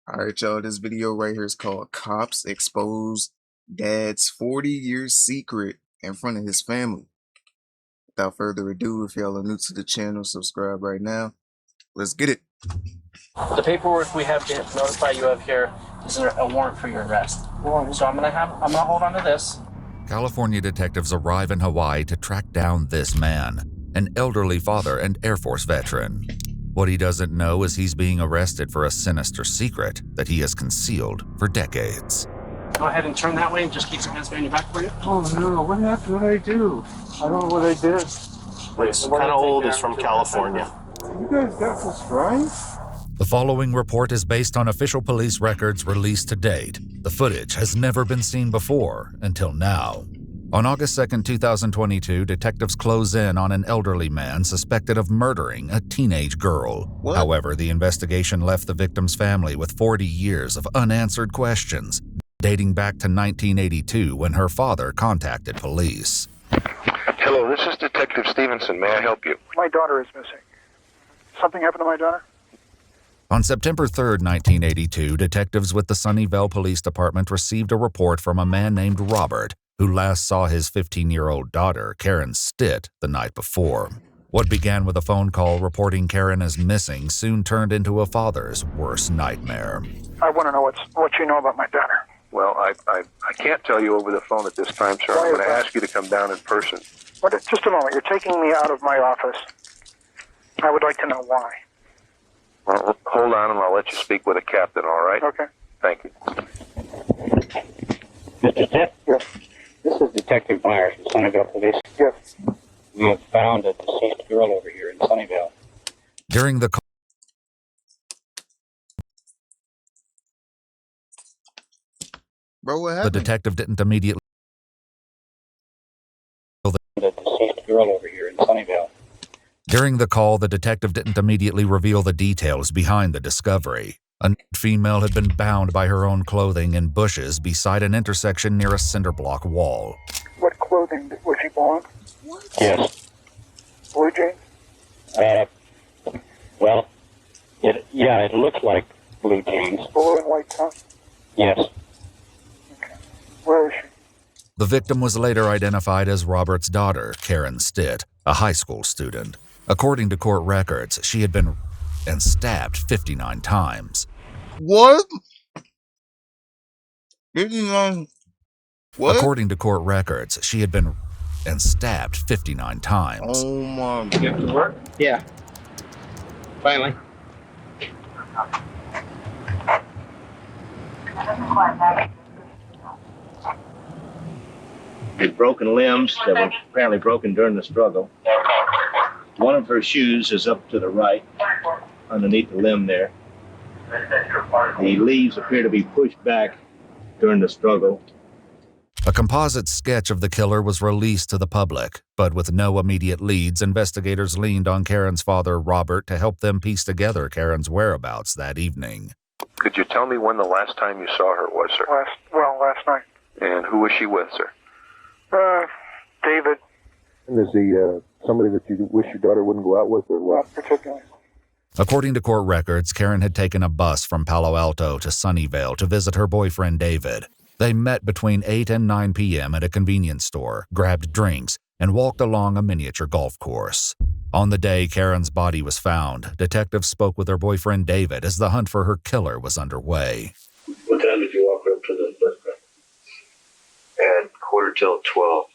Alright, y'all, this video right here is called Cops Expose Dad's 40-Year Secret in Front of His Family. Without further ado, if y'all are new to the channel, subscribe right now. Let's get it. The paperwork we have to notify you of here is a warrant for your arrest. So I'm gonna hold on to this. California detectives arrive in Hawaii to track down this man, an elderly father and Air Force veteran. What he doesn't know is he's being arrested for a sinister secret that he has concealed for decades. Go ahead and turn that way and just keep your hands behind your back for you. Oh no, what happened? What did I do? I don't know what I did. It's kind of old, it's from California. You guys got this right? The following report is based on official police records released to date. The footage has never been seen before until now. On August 2, 2022, detectives close in on an elderly man suspected of murdering a teenage girl. What? However, the investigation left the victim's family with 40 years of unanswered questions, dating back to 1982 when her father contacted police. Hello, this is Detective Stevenson. May I help you? My daughter is missing. Something happened to my daughter? On September 3, 1982, detectives with the Sunnyvale Police Department received a report from a man named Robert, who last saw his 15-year-old daughter, Karen Stitt, the night before. What began with a phone call reporting Karen as missing soon turned into a father's worst nightmare. I want to know what you know about my daughter. Well, I can't tell you over the phone at this time, sir. I'm going to ask you to come down in person. Just a moment. You're taking me out of my office. I would like to know why. Well, hold on, and I'll let you speak with a captain, all right? Okay. Thank you. Mr. Stitt? Yes. This is Detective Myers from Sunnyvale Police. Yes. We have found a deceased girl over here in Sunnyvale. During the call, Bro, what the happened? detective didn't immediately The deceased girl over here in Sunnyvale. During the call, the detective didn't immediately reveal the details behind the discovery. A female had been bound by her own clothing in bushes beside an intersection near a cinder block wall. What clothing was she born? Yes. Blue jeans? Well, it looks like blue jeans. Blue and white top? Yes. Okay. Where is she? The victim was later identified as Robert's daughter, Karen Stitt, a high school student. According to court records, she had been and stabbed 59 times. What? What? According to court records, she had been and stabbed 59 times. Oh my You have to work? Yeah. Finally. With broken limbs that were apparently broken during the struggle. One of her shoes is up to the right, underneath the limb there. The leaves appear to be pushed back during the struggle. A composite sketch of the killer was released to the public, but with no immediate leads, investigators leaned on Karen's father, Robert, to help them piece together Karen's whereabouts that evening. Could you tell me when the last time you saw her was, sir? Last night. And who was she with, sir? David. Is he somebody that you wish your daughter wouldn't go out with, or what? Not particularly. According to court records, Karen had taken a bus from Palo Alto to Sunnyvale to visit her boyfriend, David. They met between 8 and 9 p.m. at a convenience store, grabbed drinks, and walked along a miniature golf course. On the day Karen's body was found, detectives spoke with her boyfriend, David, as the hunt for her killer was underway. What time did you walk up to the bus stop? At 11:45.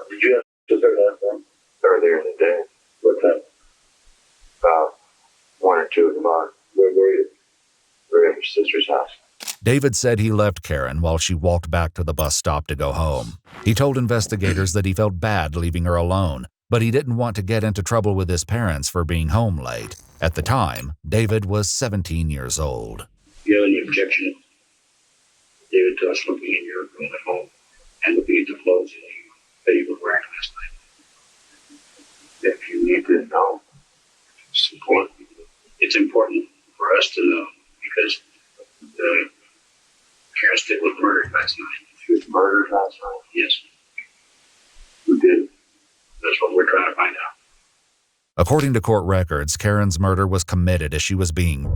Did you have to there last time? Earlier in the day. What time? About 1 or 2 in the morning. Where were you? We were at your sister's house. David said he left Karen while she walked back to the bus stop to go home. He told investigators that he felt bad leaving her alone, but he didn't want to get into trouble with his parents for being home late. At the time, David was 17 years old. Do you have any objection, David, to us looking in your room at home and looking at the clothes that you were wearing last night? If you need to know, it's important. It's important for us to know because Karen Stitt was murdered last night. She was murdered last night? Yes. Who did? That's what we're trying to find out. According to court records, Karen's murder was committed as she was being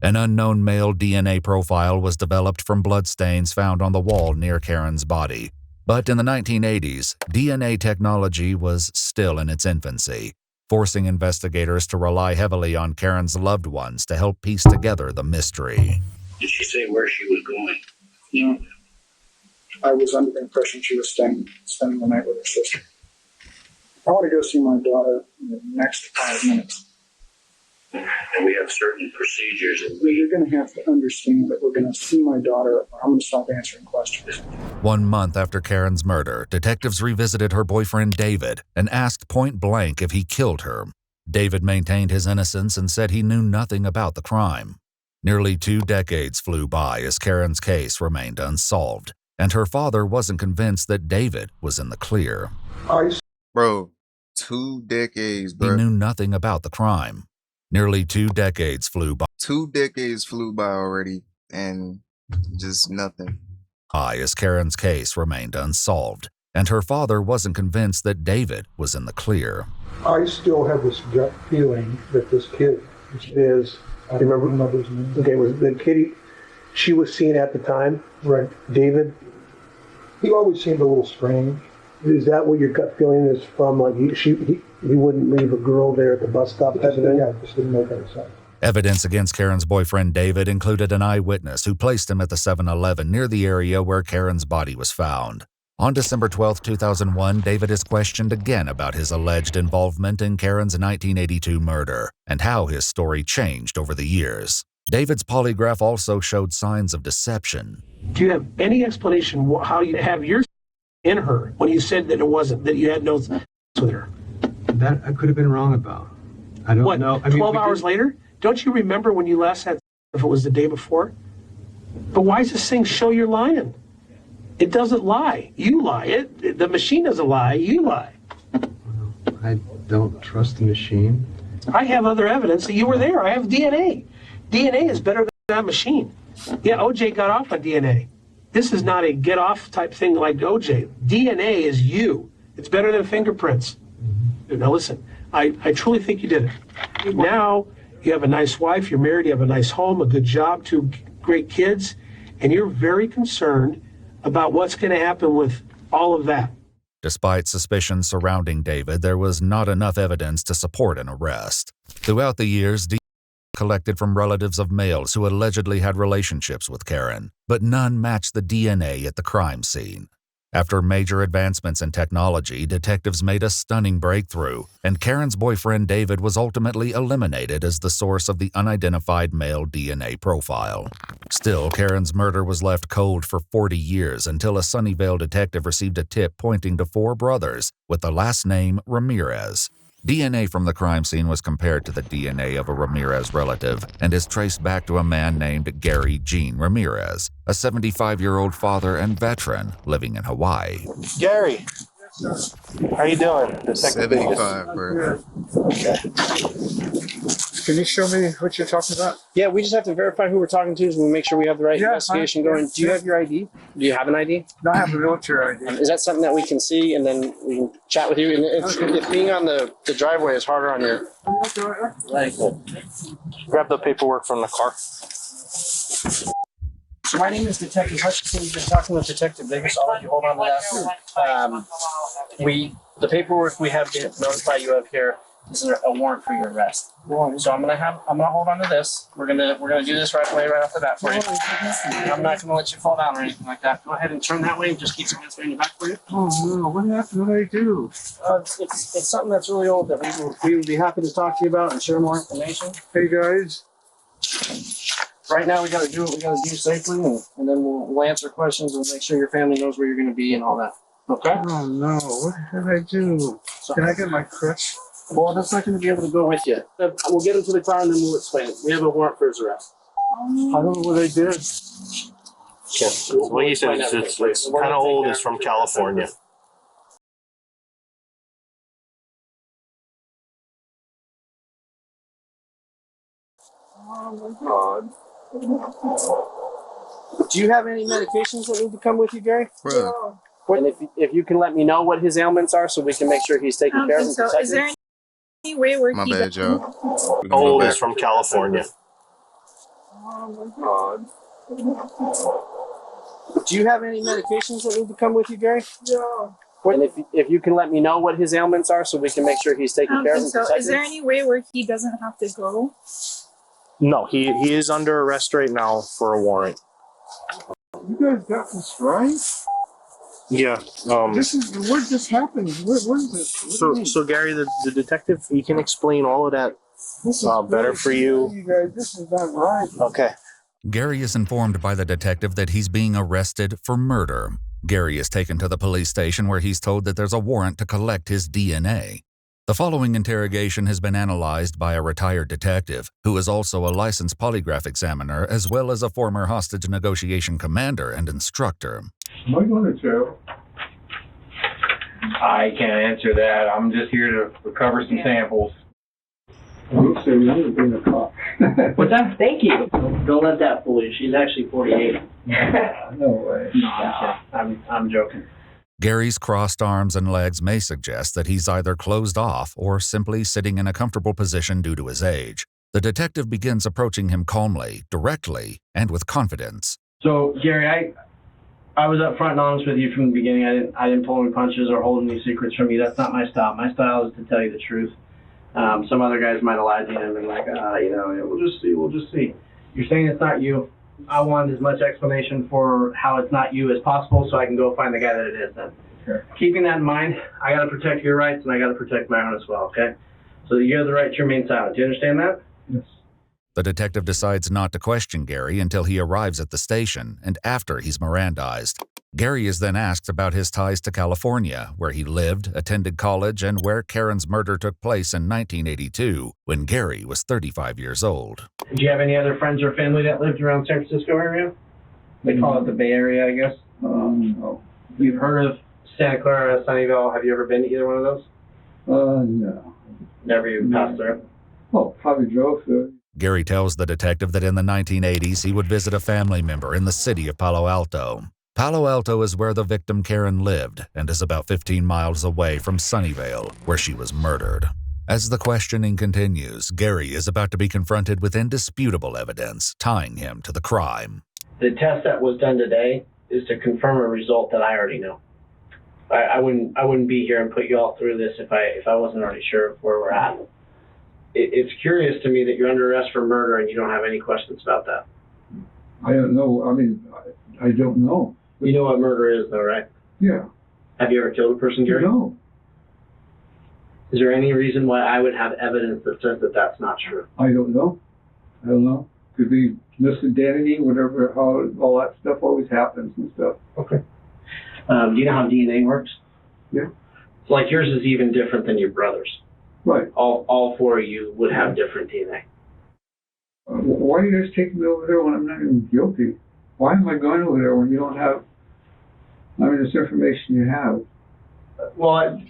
An unknown male DNA profile was developed from bloodstains found on the wall near Karen's body. But in the 1980s, DNA technology was still in its infancy, forcing investigators to rely heavily on Karen's loved ones to help piece together the mystery. Did she say where she was going? No. I was under the impression she was spending the night with her sister. I want to go see my daughter in the next 5 minutes. And we have certain procedures. And You're going to have to understand that we're going to see my daughter, or I'm going to stop answering questions. 1 month after Karen's murder, detectives revisited her boyfriend David and asked point blank if he killed her. David maintained his innocence and said he knew nothing about the crime. Nearly 2 decades flew by as Karen's case remained unsolved, and her father wasn't convinced that David was in the clear. Bro, 2 decades, He bro. knew nothing about the crime. Nearly 2 decades flew 2 decades flew by already, and just nothing. by as Karen's case remained unsolved, and her father wasn't convinced that David was in the clear. I still have this gut feeling that this kid is, I remember the mother's name. Okay, was the kid she was seeing at the time, right? David, he always seemed a little strange. Is that what your gut feeling is from? Like he wouldn't leave a girl there at the bus stop? Yeah, it just didn't make any sense. Evidence against Karen's boyfriend David included an eyewitness who placed him at the 7-Eleven near the area where Karen's body was found. On December 12, 2001, David is questioned again about his alleged involvement in Karen's 1982 murder and how his story changed over the years. David's polygraph also showed signs of deception. Do you have any explanation how you have your in her when you said that it wasn't, that you had no sex with her? That I could have been wrong about. I don't know. 12 hours later? Don't you remember when you last had sex, if it was the day before? But why does this thing show you're lying? It doesn't lie. You lie. The machine doesn't lie. You lie. I don't trust the machine. I have other evidence that you were there. I have DNA. DNA is better than that machine. Yeah, OJ got off on DNA. This is not a get off type thing like OJ. DNA is you. It's better than fingerprints. Now listen, I truly think you did it. Now you have a nice wife, you're married, you have a nice home, a good job, 2 great kids, and you're very concerned about what's going to happen with all of that. Despite suspicions surrounding David, there was not enough evidence to support an arrest. Throughout the years, DNA collected from relatives of males who allegedly had relationships with Karen, but none matched the DNA at the crime scene. After major advancements in technology, detectives made a stunning breakthrough, and Karen's boyfriend David was ultimately eliminated as the source of the unidentified male DNA profile. Still, Karen's murder was left cold for 40 years until a Sunnyvale detective received a tip pointing to 4 brothers with the last name Ramirez. DNA from the crime scene was compared to the DNA of a Ramirez relative and is traced back to a man named Gary Gene Ramirez, a 75-year-old father and veteran living in Hawaii. Gary, how you doing? 75, bro. Okay. Can you show me what you're talking about? Yeah, we just have to verify who we're talking to so we make sure we have the right investigation going. Do you have your ID? Do you have an ID? No, I have a military ID. Is that something that we can see and then we can chat with you? And if being on the driveway is harder on your... Right. Grab the paperwork from the car. So my name is Detective Hutchinson. You've been talking with Detective Davis. I'll let you hold on to that. The paperwork we have to notify you of here is a warrant for your arrest. So I'm gonna hold on to this. We're gonna do this right away, right off the bat for you. I'm not gonna let you fall down or anything like that. Go ahead and turn that way and just keep some hands behind your back for you. Oh no, what happened? What did I do? It's something that's really old that we would be happy to talk to you about and share more information. Hey guys. Right now we gotta do what we gotta do safely and then we'll answer questions and make sure your family knows where you're gonna be and all that. Okay? Oh no, what did I do? Can I get my crutch? Well, that's not going to be able to go with you. We'll get into the car and then we'll explain it. We have a warrant for his arrest. I don't know what I did. Yeah. What you said, it's kind of old. It's from California. Oh my God. Do you have any medications that need to come with you, Gary? Bro. And if you can let me know what his ailments are so we can make sure he's taken care of and protected. Is there any way where My bad, y'all. Old is from California. Oh my God. Do you have any medications that need to come with you, Gary? Yeah. And if you can let me know what his ailments are so we can make sure he's taken care of. So is there any way where he doesn't have to go? No, he is under arrest right now for a warrant. You guys got this right? Yeah. This is what just happened. What is this? So Gary, the detective, he can explain all of that better for you. You guys, this is not right. Okay. Gary is informed by the detective that he's being arrested for murder. Gary is taken to the police station where he's told that there's a warrant to collect his DNA. The following interrogation has been analyzed by a retired detective who is also a licensed polygraph examiner as well as a former hostage negotiation commander and instructor. Am I going to jail? I can't answer that. I'm just here to recover some samples. Oops, I've never been a cop. What's that? Thank you. Don't let that fool you. She's actually 48. No way. No, I'm joking. Gary's crossed arms and legs may suggest that he's either closed off or simply sitting in a comfortable position due to his age. The detective begins approaching him calmly, directly, and with confidence. So, Gary, I was upfront and honest with you from the beginning. I didn't pull any punches or hold any secrets from you. That's not my style. My style is to tell you the truth. Some other guys might have lied to you and been like, we'll just see. You're saying it's not you. I want as much explanation for how it's not you as possible so I can go find the guy that it is then. Sure. Keeping that in mind, I got to protect your rights and I got to protect my own as well, okay? So you have the right to remain silent. Do you understand that? Yes. The detective decides not to question Gary until he arrives at the station and after he's Mirandized. Gary is then asked about his ties to California, where he lived, attended college, and where Karen's murder took place in 1982, when Gary was 35 years old. Do you have any other friends or family that lived around San Francisco area? They call it the Bay Area, I guess. No. You've heard of Santa Clara, Sunnyvale. Have you ever been to either one of those? No. Never even passed through? Oh, probably drove through. Gary tells the detective that in the 1980s he would visit a family member in the city of Palo Alto. Palo Alto is where the victim Karen lived and is about 15 miles away from Sunnyvale, where she was murdered. As the questioning continues, Gary is about to be confronted with indisputable evidence tying him to the crime. The test that was done today is to confirm a result that I already know. I wouldn't be here and put you all through this if I wasn't already sure of where we're at. It's curious to me that you're under arrest for murder and you don't have any questions about that. I don't know. I mean, I don't know. You know what murder is, though, right? Yeah. Have you ever killed a person, Gary? No. Is there any reason why I would have evidence that says that that's not true? I don't know. Could be misidentity, whatever, how all that stuff always happens and stuff. Okay. Do you know how DNA works? Yeah. So, like, yours is even different than your brother's. Right. All four of you would have different DNA. Why are you guys taking me over there when I'm not even guilty? Why am I going over there when you don't have, this information you have? Well,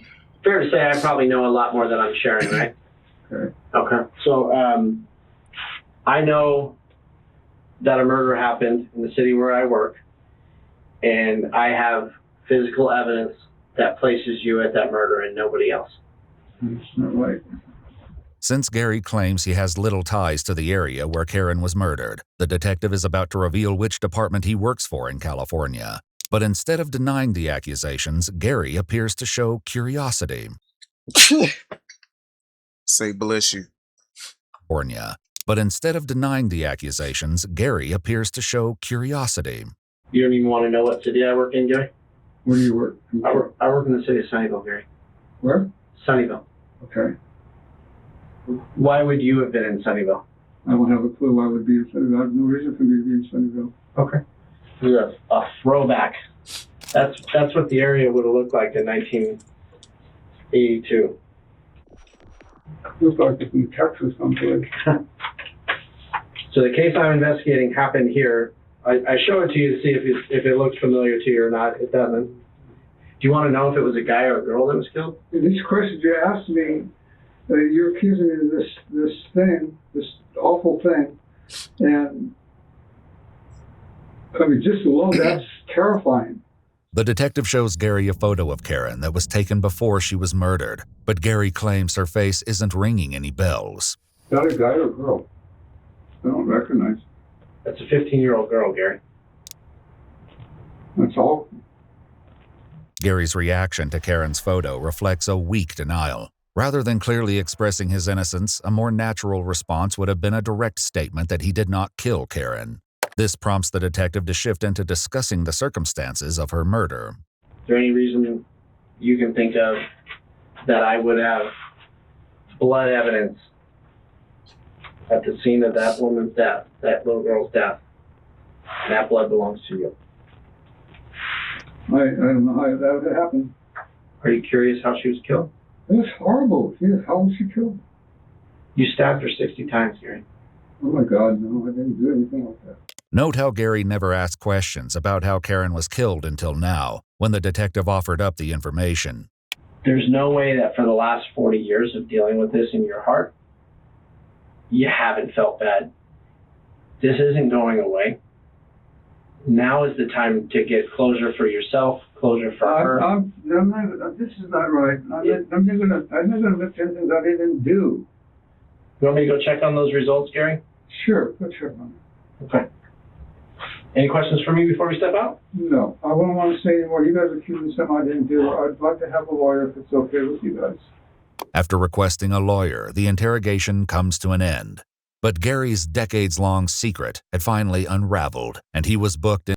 fair to say I probably know a lot more than I'm sharing, right? Okay. Okay. So, I know that a murder happened in the city where I work, and I have physical evidence that places you at that murder and nobody else. That's not right. Since Gary claims he has little ties to the area where Karen was murdered, the detective is about to reveal which department he works for in California. But instead of denying the accusations, Gary appears to show curiosity. Say bless you. But instead of denying the accusations, Gary appears to show curiosity. You don't even want to know what city I work in, Gary? Where do you work? I work in the city of Sunnyvale, Gary. Where? Sunnyvale. Okay. Why would you have been in Sunnyvale? I don't have a clue why I would be in Sunnyvale. I have no reason for me to be in Sunnyvale. Okay. This is a throwback. That's what the area would have looked like in 1982. Looks like it's in Texas someplace. So the case I'm investigating happened here. I show it to you to see if it looks familiar to you or not. It doesn't. Do you want to know if it was a guy or a girl that was killed? These questions you asked me, you're accusing me of this awful thing, and just alone, that's terrifying. The detective shows Gary a photo of Karen that was taken before she was murdered, but Gary claims her face isn't ringing any bells. Is that a guy or a girl? I don't recognize. That's a 15-year-old girl, Gary. That's all. Gary's reaction to Karen's photo reflects a weak denial. Rather than clearly expressing his innocence, a more natural response would have been a direct statement that he did not kill Karen. This prompts the detective to shift into discussing the circumstances of her murder. Is there any reason you can think of that I would have blood evidence at the scene of that woman's death, that little girl's death? That blood belongs to you. I don't know how that would happen. Are you curious how she was killed? It was horrible. Yes, how was she killed? You stabbed her 60 times, Gary. Oh my God, no, I didn't do anything like that. Note how Gary never asked questions about how Karen was killed until now, when the detective offered up the information. There's no way that for the last 40 years of dealing with this in your heart, you haven't felt bad. This isn't going away. Now is the time to get closure for yourself, closure for her. This is not right. I'm not gonna admit to anything that I didn't do. You want me to go check on those results, Gary? Sure, go check on it. Okay. Any questions for me before we step out? No, I wouldn't want to say anymore. You guys accused me of something I didn't do. I'd like to have a lawyer if it's okay with you guys. After requesting a lawyer, the interrogation comes to an end. But Gary's decades-long secret had finally unraveled, and he was booked in.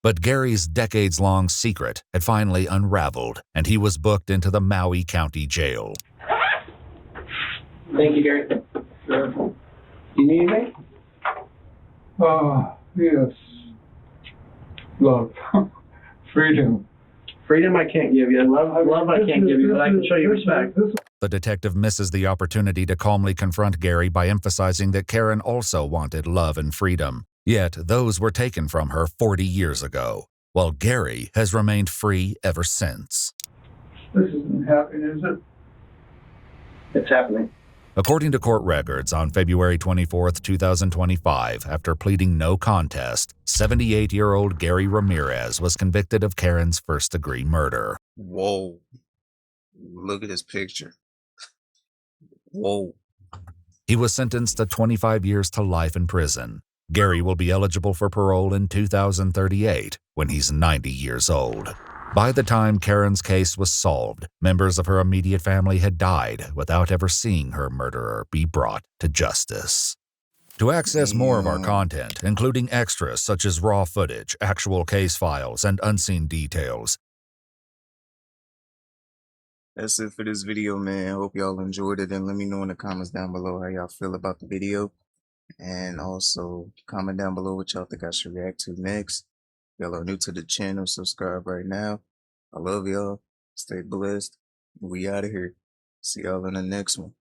But Gary's decades-long secret had finally unraveled, and he was booked into the Maui County Jail. Thank you, Gary. Sure. Do you need anything? Yes. Love. Freedom. Freedom I can't give you. Love I can't give you, but I can show you respect. The detective misses the opportunity to calmly confront Gary by emphasizing that Karen also wanted love and freedom. Yet those were taken from her 40 years ago, while Gary has remained free ever since. This isn't happening, is it? It's happening. According to court records, on February 24, 2025, after pleading no contest, 78-year-old Gary Ramirez was convicted of Karen's first-degree murder. Whoa. Look at this picture. Whoa. He was sentenced to 25 years to life in prison. Gary will be eligible for parole in 2038, when he's 90 years old. By the time Karen's case was solved, members of her immediate family had died without ever seeing her murderer be brought to justice. To access more of our content, including extras such as raw footage, actual case files, and unseen details, That's it for this video, man. Hope y'all enjoyed it, and let me know in the comments down below how y'all feel about the video. And also comment down below what y'all think I should react to next. Y'all are new to the channel, subscribe right now. I love y'all. Stay blessed. We out of here. See y'all in the next one.